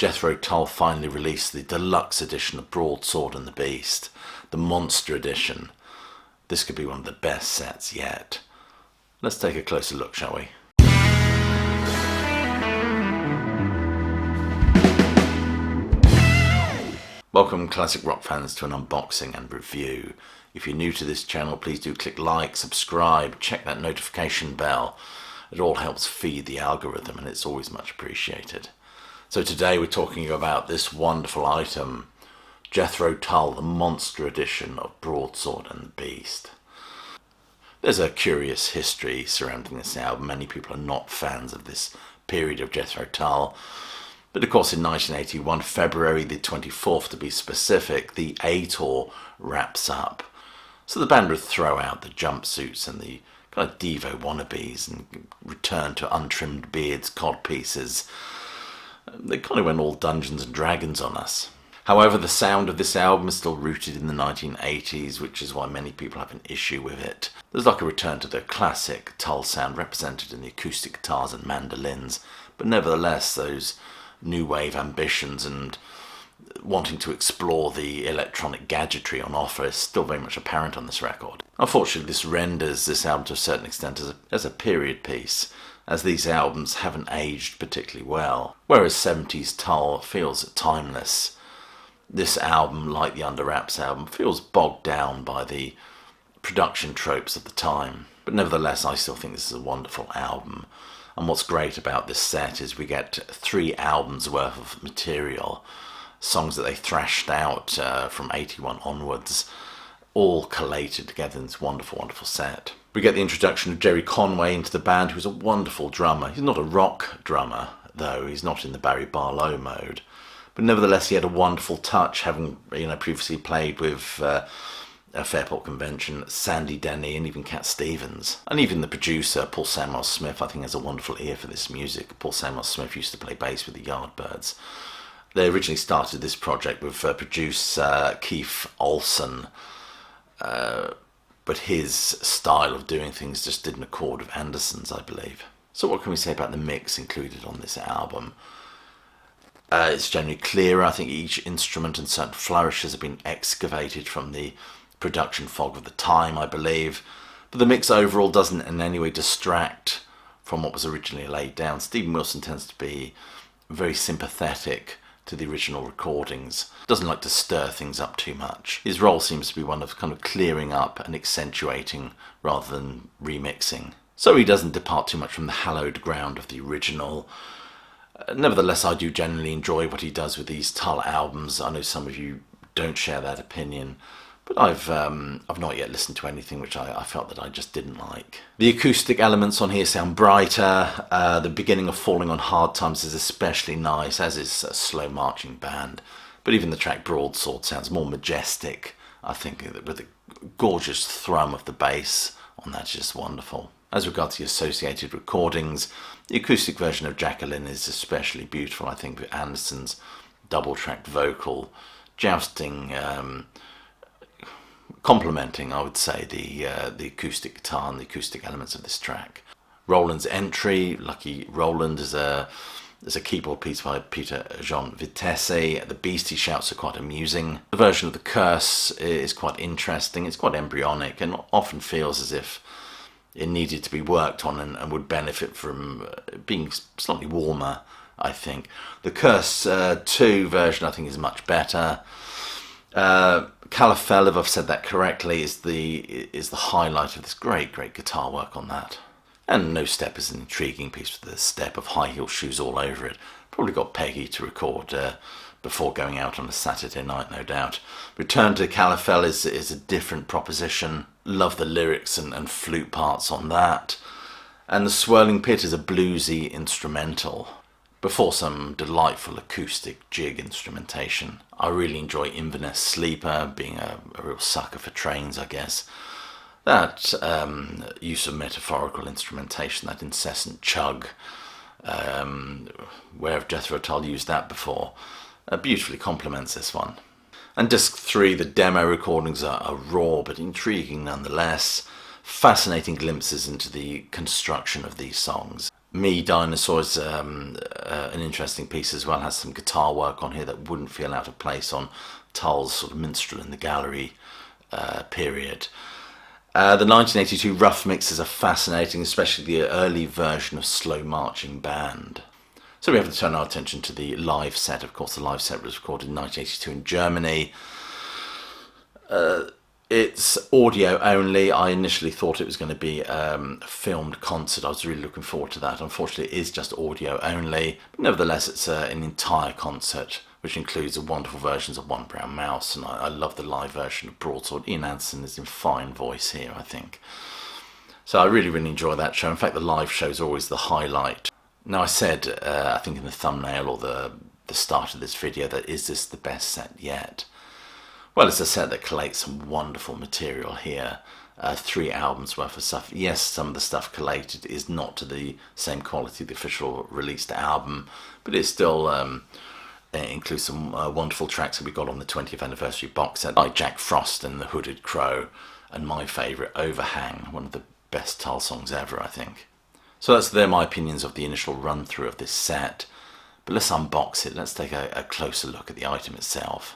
Jethro Tull finally released the deluxe edition of Broadsword and the Beast, the Monster Edition. This could be one of the best sets yet. Let's take a closer look, shall we? Welcome classic rock fans to an unboxing and review. If you're new to this channel, please do click like, subscribe, check that notification bell. It all helps feed the algorithm and it's always much appreciated. So today we're talking about this wonderful item, Jethro Tull, the Monster Edition of Broadsword and the Beast. There's a curious history surrounding this album. Many people are not fans of this period of Jethro Tull. But of course in 1981, February the 24th to be specific, the A Tour wraps up. So the band would throw out the jumpsuits and the kind of Devo wannabes and return to untrimmed beards, codpieces. They kind of went all Dungeons and Dragons on us. However, the sound of this album is still rooted in the 1980s, which is why many people have an issue with it. There's like a return to the classic Tull sound represented in the acoustic guitars and mandolins, but nevertheless those new wave ambitions and wanting to explore the electronic gadgetry on offer is still very much apparent on this record. Unfortunately, this renders this album to a certain extent as a period piece, as these albums haven't aged particularly well. Whereas 70s Tull feels timeless, this album, like the Under Wraps album, feels bogged down by the production tropes of the time. But nevertheless, I still think this is a wonderful album. And what's great about this set is we get 3 albums worth of material, songs that they thrashed out from 81 onwards, all collated together in this wonderful, wonderful set. We get the introduction of Jerry Conway into the band, who's a wonderful drummer. He's not a rock drummer, though. He's not in the Barry Barlow mode. But nevertheless, he had a wonderful touch, having previously played with a Fairport Convention, Sandy Denny, and even Cat Stevens. And even the producer, Paul Samuel Smith, I think has a wonderful ear for this music. Paul Samuel Smith used to play bass with the Yardbirds. They originally started this project with producer Keith Olsen, but his style of doing things just didn't accord with Anderson's, I believe. So what can we say about the mix included on this album? It's generally clearer. I think each instrument and certain flourishes have been excavated from the production fog of the time, I believe. But the mix overall doesn't in any way distract from what was originally laid down. Steven Wilson tends to be very sympathetic to the original recordings. Doesn't like to stir things up too much. His role seems to be one of kind of clearing up and accentuating rather than remixing. So he doesn't depart too much from the hallowed ground of the original. Nevertheless, I do generally enjoy what he does with these Tull albums. I know some of you don't share that opinion, but I've not yet listened to anything which I felt that I just didn't like. The acoustic elements on here sound brighter. The beginning of Falling on Hard Times is especially nice, as is a Slow Marching Band. But even the track Broadsword sounds more majestic, I think, with the gorgeous thrum of the bass on that is just wonderful. As regards the associated recordings, the acoustic version of Jacqueline is especially beautiful, I think, with Anderson's double-tracked vocal, jousting, complementing, I would say, the acoustic guitar and the acoustic elements of this track. Roland's entry, Lucky Roland, is a keyboard piece by Peter Jean Vitesse. The Beastie shouts are quite amusing. The version of The Curse is quite interesting. It's quite embryonic and often feels as if it needed to be worked on and would benefit from being slightly warmer, I think. The Curse 2 version, I think, is much better. Calafell, if I've said that correctly, is the highlight of this great guitar work on that. And No Step is an intriguing piece with the step of high heel shoes all over it. Probably got Peggy to record before going out on a Saturday night, no doubt. Return to Calafell is a different proposition. Love the lyrics and flute parts on that. And The Swirling Pit is a bluesy instrumental, before some delightful acoustic jig instrumentation. I really enjoy Inverness Sleeper, being a real sucker for trains, I guess. That use of metaphorical instrumentation, that incessant chug, where have Jethro Tull used that before, beautifully complements this one. And disc 3, the demo recordings are raw but intriguing nonetheless. Fascinating glimpses into the construction of these songs. Me Dinosaur is an interesting piece as well. Has some guitar work on here that wouldn't feel out of place on Tull's sort of Minstrel in the Gallery period. The 1982 rough mixes are fascinating, especially the early version of Slow Marching Band. So we have to turn our attention to the live set. Of course, the live set was recorded in 1982 in Germany. It's audio only. I initially thought it was going to be a filmed concert. I was really looking forward to that. Unfortunately, it is just audio only. But nevertheless, it's an entire concert, which includes the wonderful versions of One Brown Mouse. And I love the live version of Broadsword. Ian Anderson is in fine voice here, I think. So I really, really enjoy that show. In fact, the live shows are always the highlight. Now, I said, I think in the thumbnail or the start of this video, that is this the best set yet? Well, it's a set that collates some wonderful material here. 3 albums worth of stuff. Yes, some of the stuff collated is not to the same quality of the official released album, but it still includes some wonderful tracks that we got on the 20th anniversary box set, like Jack Frost and the Hooded Crow, and my favourite, Overhang, one of the best Tull songs ever, I think. So they're my opinions of the initial run through of this set. But let's unbox it. Let's take a closer look at the item itself.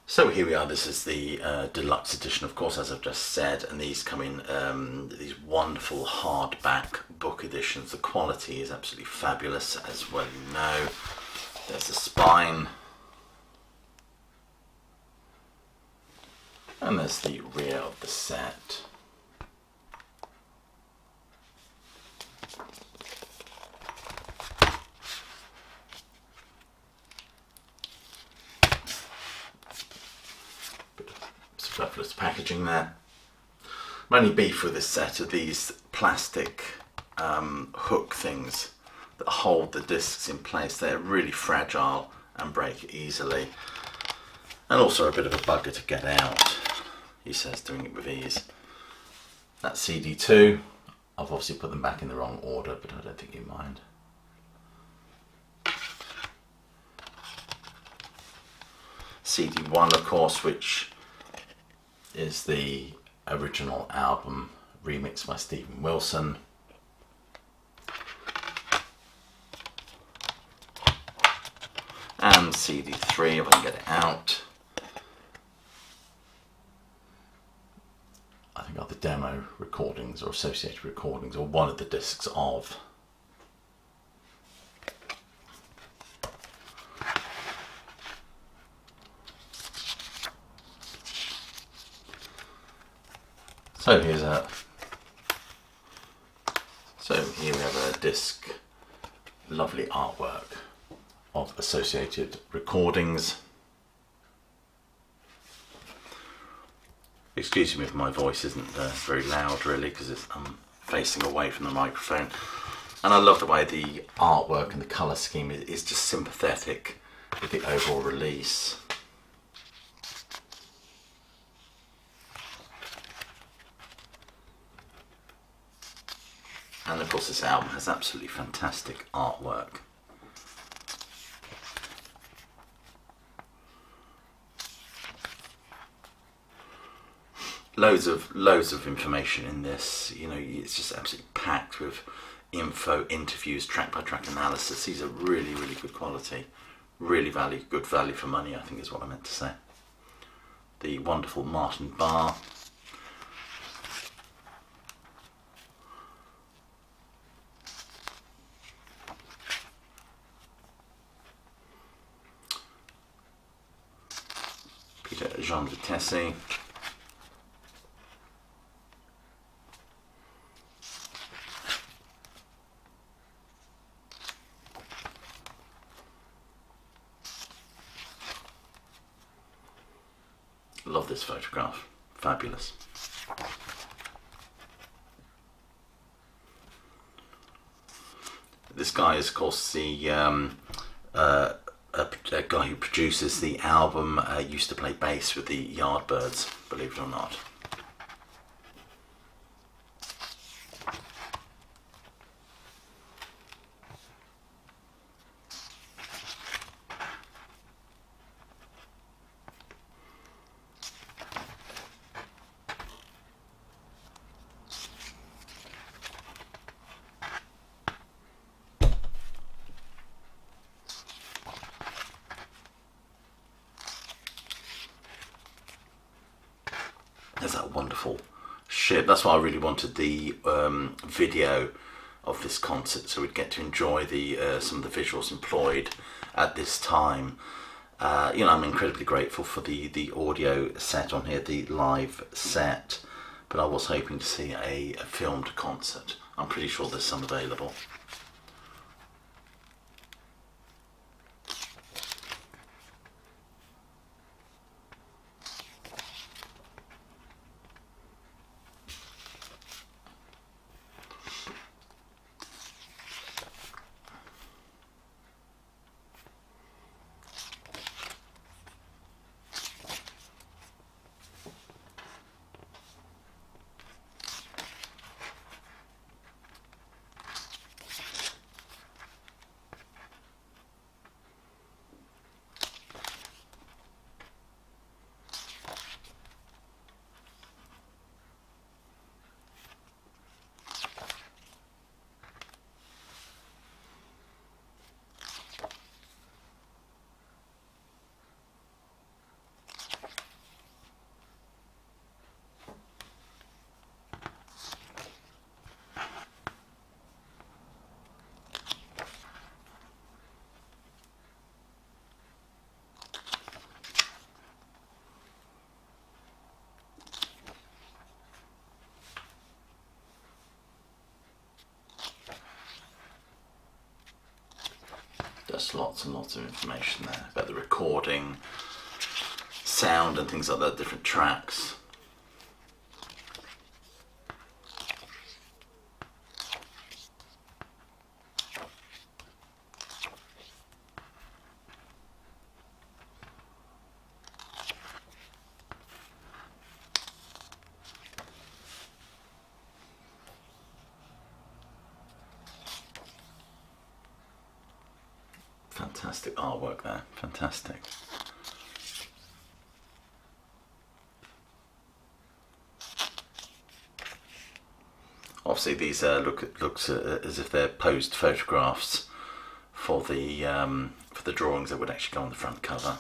So here we are. This is the deluxe edition, of course, as I've just said, and these come in these wonderful hardback book editions. The quality is absolutely fabulous, as well you know. There's the spine, and there's the rear of the set. Superfluous packaging there. My only beef with this set are these plastic hook things that hold the discs in place. They're really fragile and break easily, and also a bit of a bugger to get out. He says doing it with ease. That's CD2. I've obviously put them back in the wrong order, but I don't think you mind. CD1, of course, which is the original album remixed by Stephen Wilson. And CD3, if I can get it out. I think are the demo recordings or associated recordings, or one of the discs of. So here we have a disc, lovely artwork of associated recordings. Excuse me if my voice isn't very loud really, because I'm facing away from the microphone. And I love the way the artwork and the colour scheme is just sympathetic with the overall release. And of course this album has absolutely fantastic artwork. Loads of information in this. You know, it's just absolutely packed with info, interviews, track by track analysis. These are really, really good quality. Really good value for money, I think is what I meant to say. The wonderful Martin bar. Jean Vitesse. Love this photograph, fabulous. This guy is, of course, the a guy who produces the album. Used to play bass with the Yardbirds, believe it or not. There's that wonderful ship. That's why I really wanted the video of this concert, so we'd get to enjoy the some of the visuals employed at this time. You know, I'm incredibly grateful for the audio set on here, the live set, but I was hoping to see a filmed concert. I'm pretty sure there's some available. There's lots and lots of information there about the recording, sound and things like that, different tracks. Fantastic artwork there, fantastic. Obviously these looks as if they're posed photographs for the drawings that would actually go on the front cover.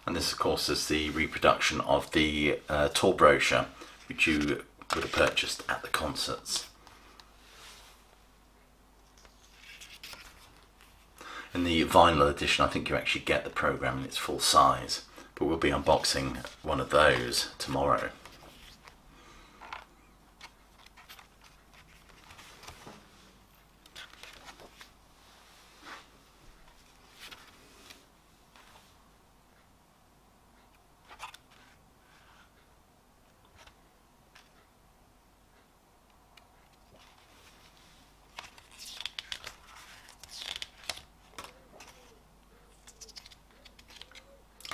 And this, of course, is the reproduction of the Tull brochure, which you would have purchased at the concerts. In the vinyl edition, I think you actually get the programme in its full size, but we'll be unboxing one of those tomorrow.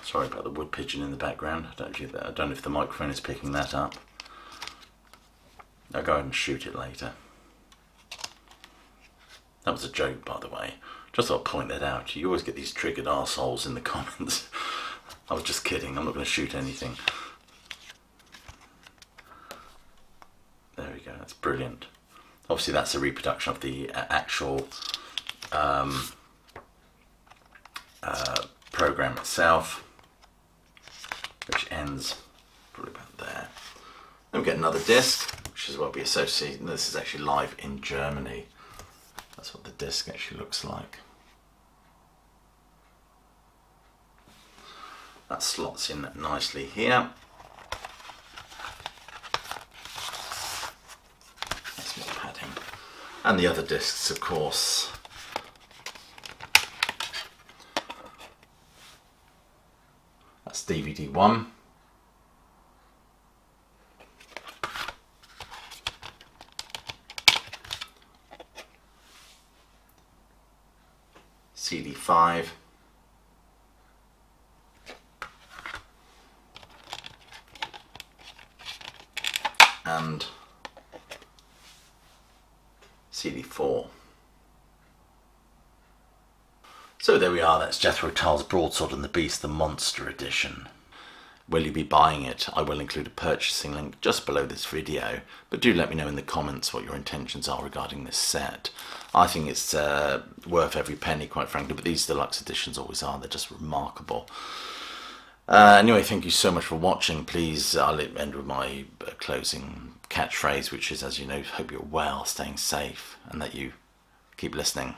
Sorry about the wood pigeon in the background. I don't know if the microphone is picking that up. I'll go ahead and shoot it later. That was a joke, by the way. Just thought I'd point that out. You always get these triggered arseholes in the comments. I was just kidding. I'm not going to shoot anything. There we go. That's brilliant. Obviously, that's a reproduction of the actual program itself, which ends probably about there. Then we get another disc, which is what we associate. This is actually live in Germany. That's what the disc actually looks like. That slots in nicely here. That's more padding. And the other discs, of course, DVD 1. CD 5. And CD 4. So there we are, that's Jethro Tull's Broadsword and the Beast, the Monster Edition. Will you be buying it? I will include a purchasing link just below this video, but do let me know in the comments what your intentions are regarding this set. I think it's worth every penny, quite frankly, but these deluxe editions always are. They're just remarkable. Anyway, thank you so much for watching. Please, I'll end with my closing catchphrase, which is, as you know, hope you're well, staying safe, and that you keep listening.